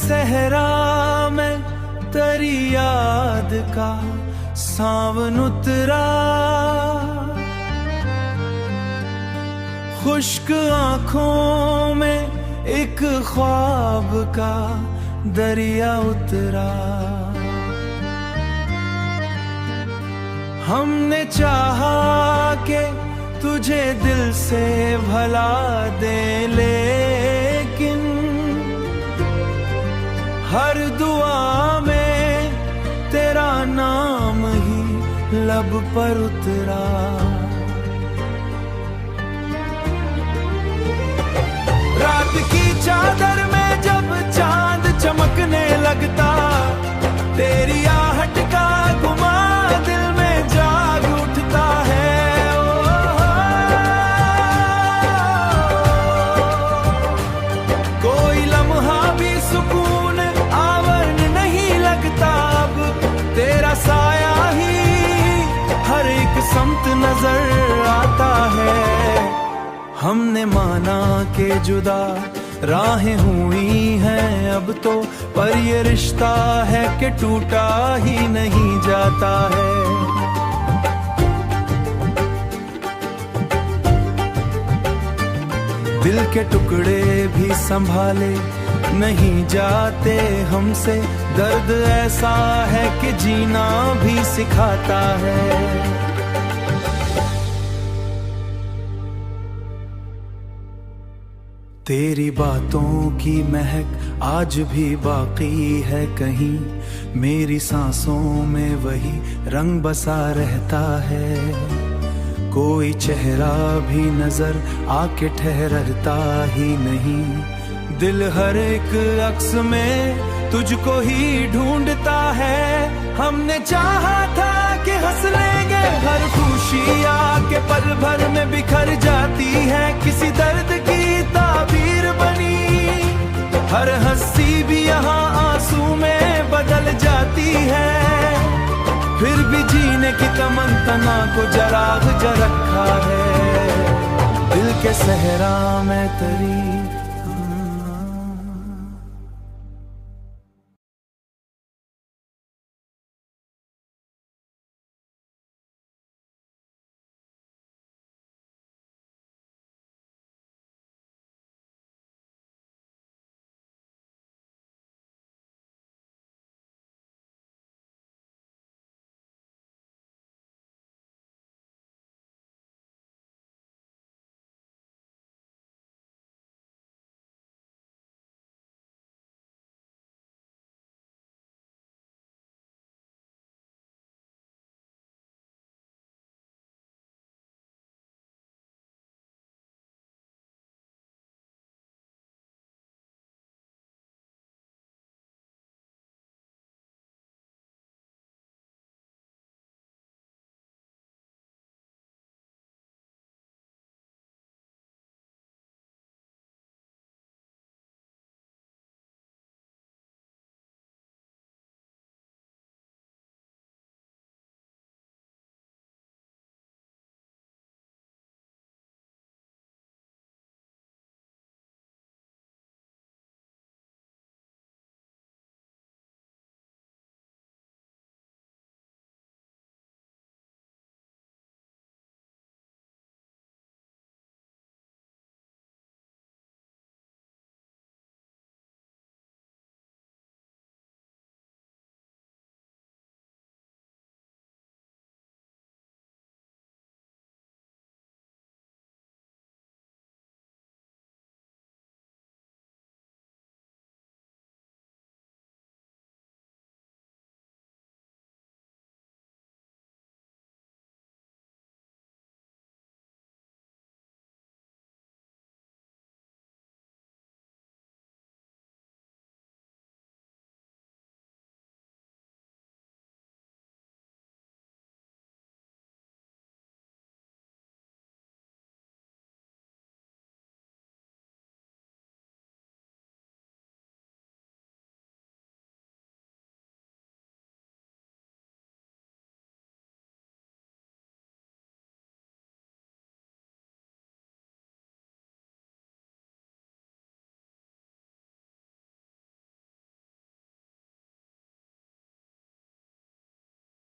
सहरा में तेरी याद का सावन उतरा, खुश्क आंखों में एक ख्वाब का दरिया उतरा। हमने चाहा कि तुझे दिल से भला दे, लेकिन हर दुआ में तेरा नाम ही लब पर उतरा। रात की चादर में जब चांद चमकने लगता, तेरी आहट का गुमा दिल में जाग उठता है। कोई लम्हा भी सुकून आवरण नहीं लगता, अब तेरा साया ही हर एक समत नजर आता है। हमने माना के जुदा राहें हुई हैं अब तो, पर ये रिश्ता है कि टूटा ही नहीं जाता है। दिल के टुकड़े भी संभाले नहीं जाते हमसे, दर्द ऐसा है कि जीना भी सिखाता है। तेरी बातों की महक आज भी बाकी है कहीं, मेरी सांसों में वही रंग बसा रहता है। कोई चेहरा भी नजर आके ठहरता ही नहीं, दिल हर एक अक्स में तुझको ही ढूंढता है। हमने चाहा था कि हंस लेंगे, हर खुशी आके पल भर में बिखर जाती है। किसी दर्द की ताबीर बनी, हर हंसी भी यहाँ आंसू में बदल जाती है। फिर भी जीने की तमन्ना को जराग जा रखा है। दिल के सहरा में तेरी